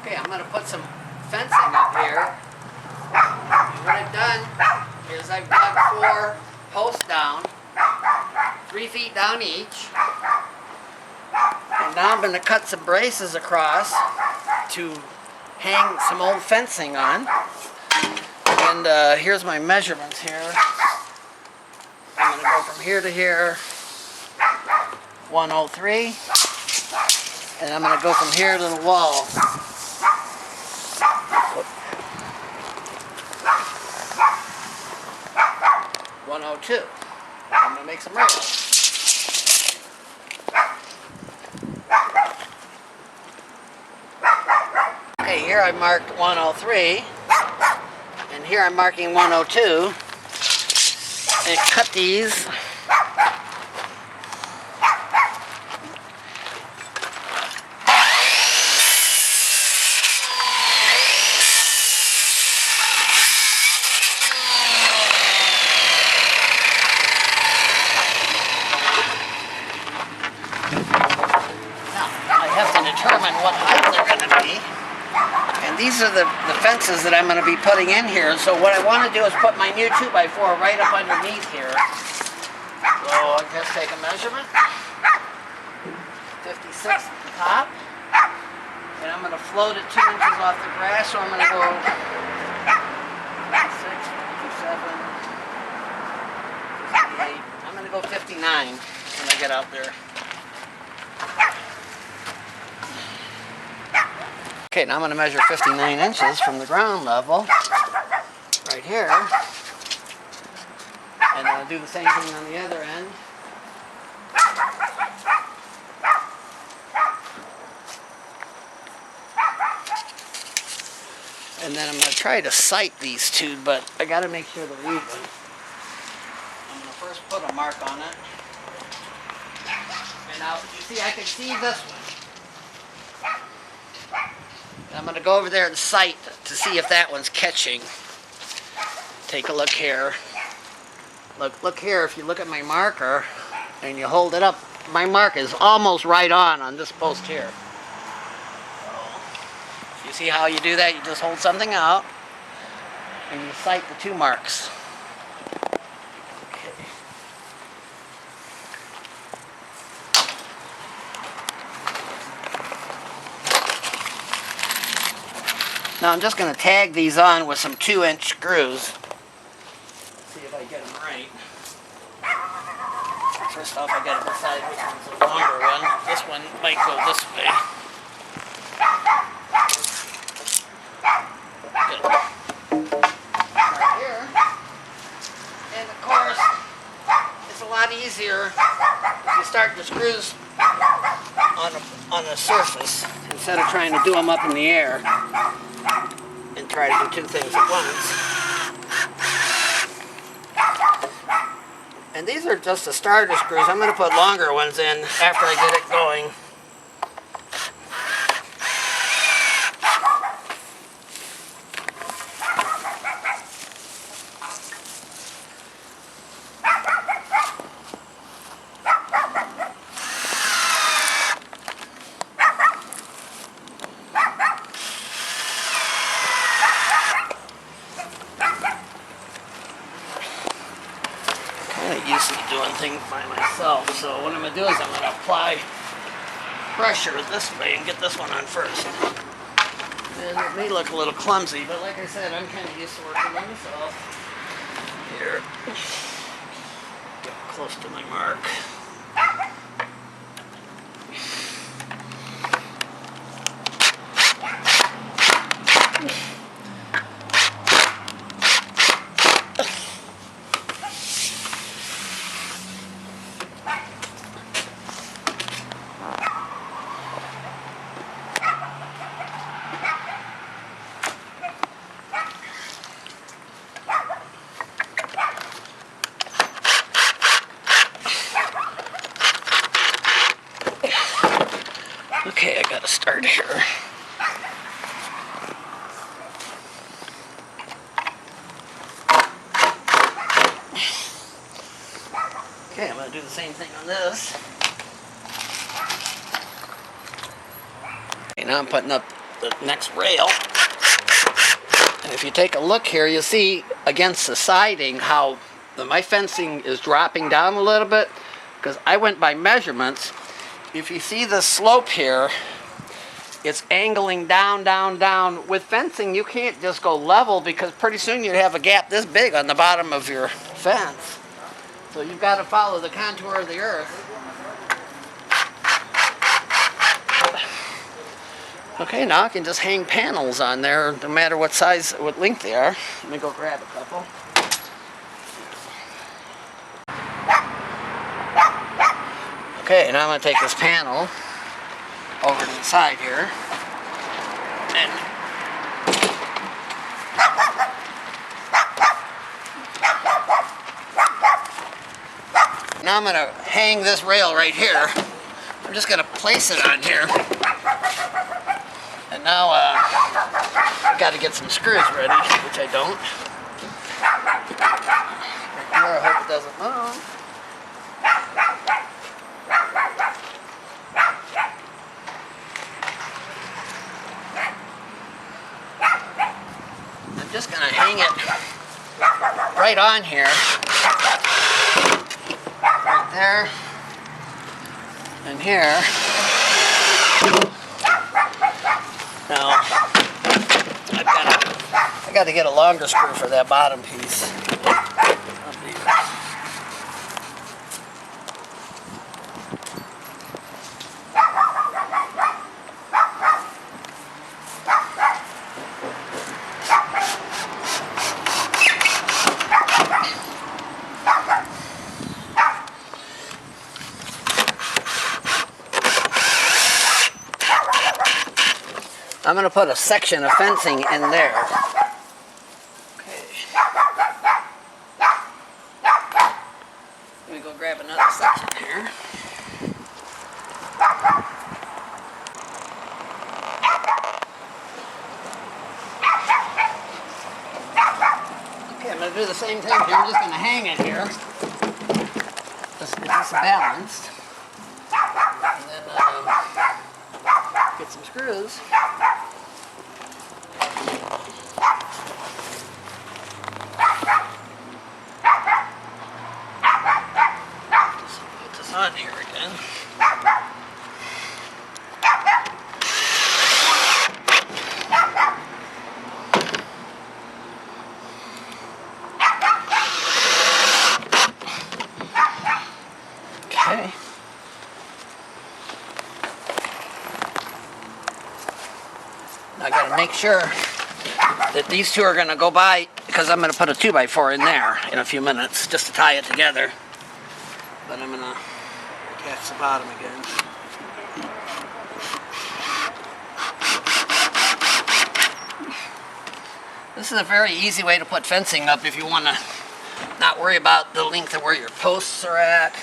Okay, I'm going to put some fencing up here. And what I've done is I've dug 4 posts down, 3 feet down each. And now I'm going to cut some braces across to hang some old fencing on. And here's my measurements here. I'm going to go from here to here, 103. And I'm going to go from here to the wall. 102. I'm going to make some rails. Okay, here I marked 103, and here I'm marking 102, and cut these. Determine what height they're going to be. And these are the fences that I'm going to be putting in here. So what I want to do is put my new 2x4 right up underneath here. So I just take a measurement. 56 at the top. And I'm going to float it 2 inches off the grass. So I'm going to go 56, 57, 58. I'm going to go 59 when I get out there. Okay, now I'm going to measure 59 inches from the ground level, right here, and I'll do the same thing on the other end. And then I'm going to try to sight these two, but I got to make sure they're even. I'm going to first put a mark on it, and now you see I can see this one. I'm going to go over there and sight to see if that one's catching. Take a look here. Look here, if you look at my marker and you hold it up, my mark is almost right on this post here. So, you see how you do that? You just hold something out and you sight the 2 marks. Now I'm just going to tag these on with some 2-inch screws. See if I get them right. First off, I got to decide which one's the longer one. This one might go this way. Right here. And of course, it's a lot easier if you start the screws on the surface instead of trying to do them up in the air. And try to do 2 things at once. And these are just the starter screws. I'm going to put longer ones in after I get it going. Used to doing things by myself, so what I'm going to do is I'm going to apply pressure this way and get this one on first. And it may look a little clumsy, but like I said, I'm kind of used to working by myself. Here, get close to my mark. Okay, I gotta start here. Okay, I'm gonna do the same thing on this. Okay, now I'm putting up the next rail. And if you take a look here, you'll see against the siding how my fencing is dropping down a little bit, because I went by measurements. If you see the slope here, it's angling down, down, down. With fencing, you can't just go level, because pretty soon you'd have a gap this big on the bottom of your fence. So you've got to follow the contour of the earth. Okay, now I can just hang panels on there, no matter what size, what length they are. Let me go grab a couple. Okay, now I'm going to take this panel over to the side here. And now I'm going to hang this rail right here. I'm just going to place it on here. And now I've got to get some screws ready, which I don't. Right here, I hope it doesn't move. I'm just going to hang it right on here. Right there. And here. Now, I got to get a longer screw for that bottom piece. I'm going to put a section of fencing in there. Okay. Let me go grab another section here. Okay, I'm going to do the same thing here. I'm just going to hang it here. Just balanced. And then get some screws. On here again. Okay. Now I got to make sure that these two are going to go by, because I'm going to put a 2x4 in there in a few minutes just to tie it together. But I'm going to attach the bottom again. This is a very easy way to put fencing up if you want to not worry about the length of where your posts are at.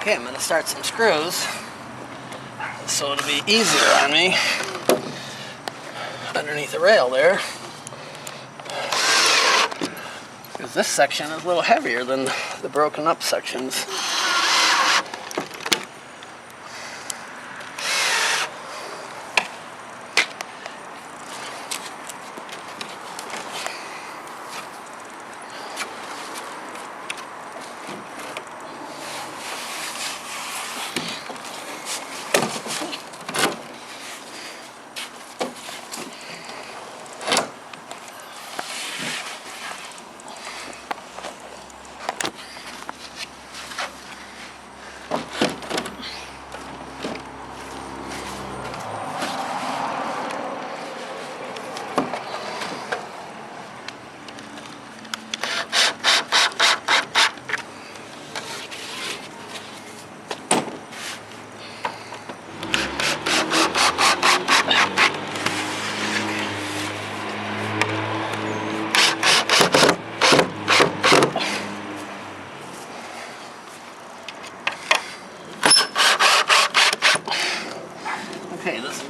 Okay, I'm going to start some screws so it'll be easier on me underneath the rail there, because this section is a little heavier than the broken up sections.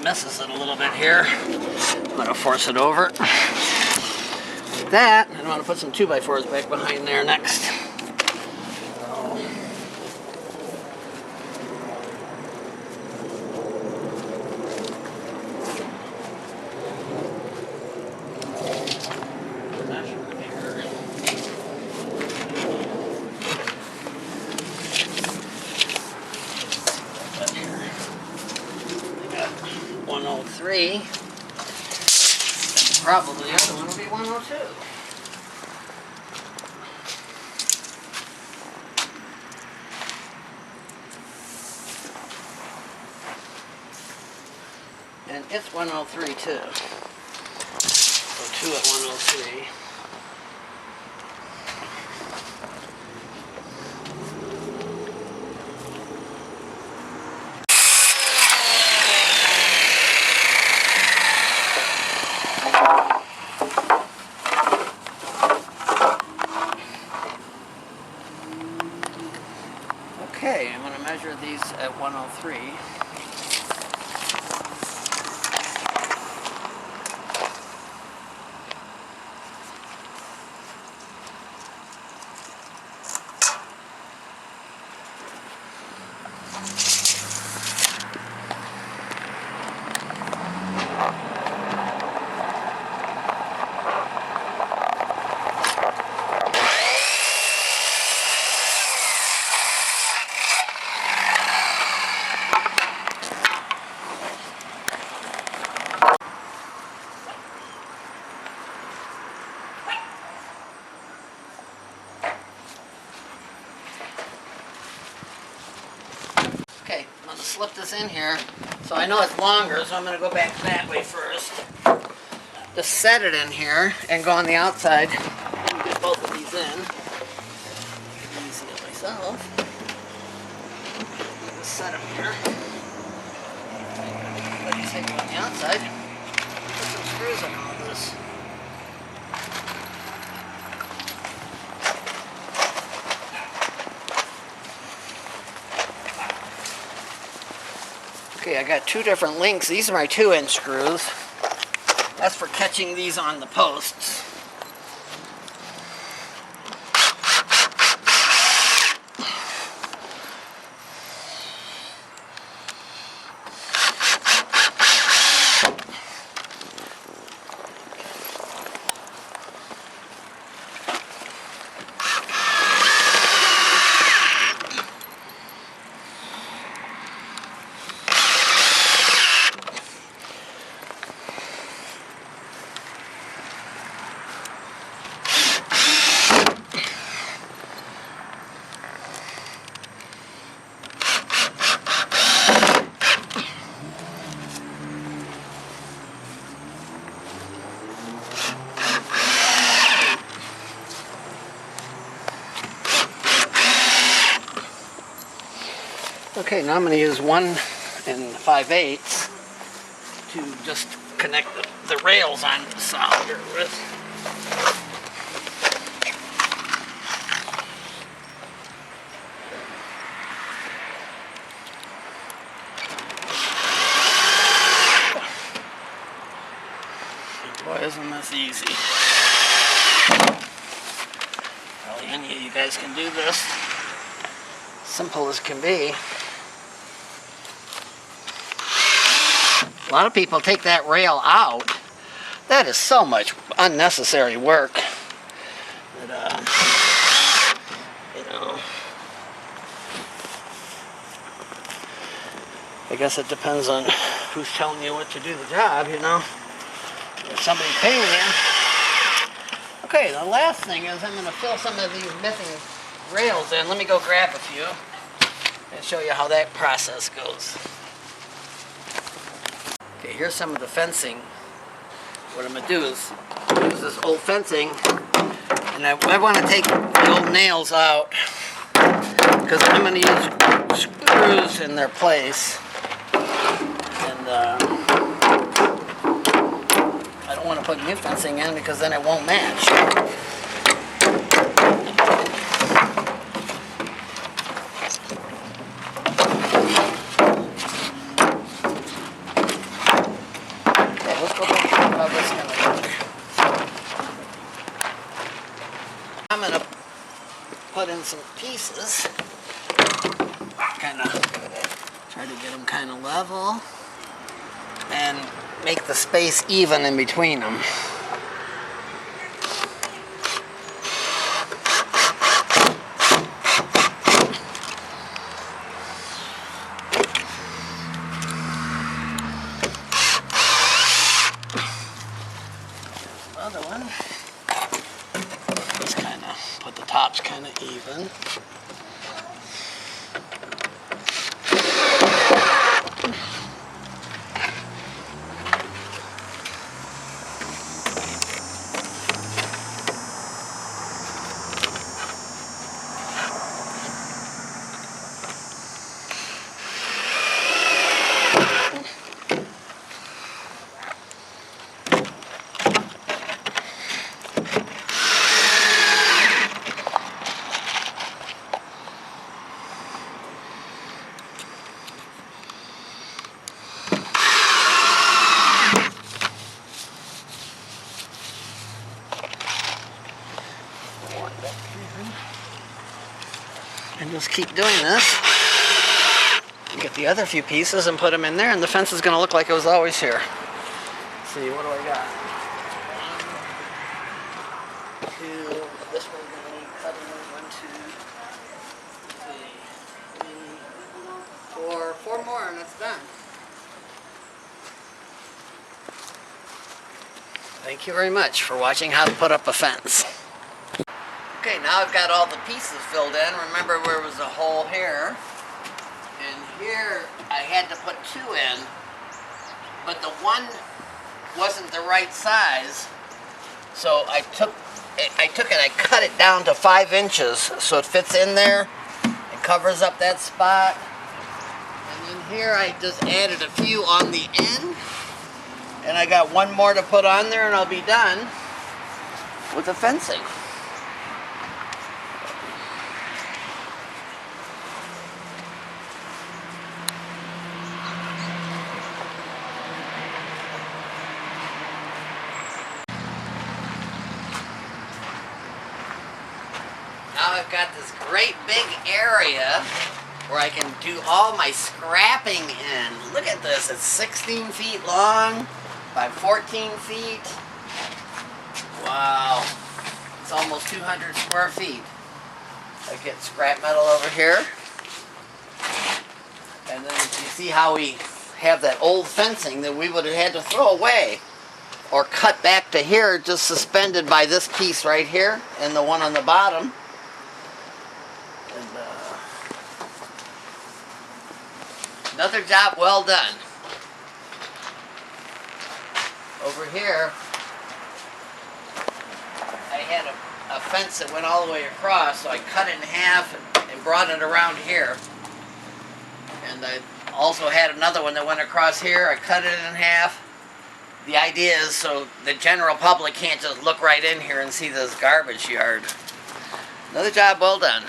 misses it a little bit here. I'm going to force it over. Like that. And I want to put some 2x4s back behind there next. Probably the other one will be 102. And it's 103 too. So 2 at 103. Okay, I'm going to measure these at 103. Okay, I'm going to slip this in here. So I know it's longer, so I'm going to go back that way first. Just set it in here and go on the outside. Get both of these in. Let me see it myself. Just set them here. Let me take it on the outside. Put some screws in all this. Okay, I got two different links. These are my 2-inch screws. That's for catching these on the posts. Okay, now I'm going to use 1 5/8 to just connect the rails on the saw here with. Boy, isn't this easy. Probably any of you guys can do this. Simple as can be. A lot of people take that rail out. That is so much unnecessary work. That, you know, I guess it depends on who's telling you what to do the job, you know. If somebody's paying you. Okay, the last thing is I'm going to fill some of these missing rails in. Let me go grab a few and show you how that process goes. Okay, here's some of the fencing. What I'm going to do is use this old fencing, and I want to take the old nails out because I'm going to use screws in their place, and I don't want to put new fencing in because then it won't match. some pieces. Kind of try to get them kind of level and make the space even in between them. Another one. Just kind of put the tops kind of even. And just keep doing this. Get the other few pieces and put them in there, and the fence is going to look like it was always here. Let's see, what do I got? 1, 2, this one's going to need cutting. 1, 2, 3, 4, 4 more, and it's done. Thank you very much for watching how to put up a fence. Okay, now I've got all the pieces filled in. Remember where was a hole here, and here I had to put 2 in, but the one wasn't the right size, so I took it, I cut it down to 5 inches so it fits in there. It covers up that spot, and then here I just added a few on the end, and I got 1 more to put on there, and I'll be done with the fencing. Now I've got this great big area where I can do all my scrapping in. Look at this, it's 16 feet long by 14 feet. Wow, it's almost 200 square feet. I get scrap metal over here. And then you see how we have that old fencing that we would have had to throw away or cut back to here, just suspended by this piece right here and the one on the bottom. Another job well done. Over here, I had a fence that went all the way across, so I cut it in half and brought it around here. And I also had another one that went across here. I cut it in half. The idea is so the general public can't just look right in here and see this garbage yard. Another job well done.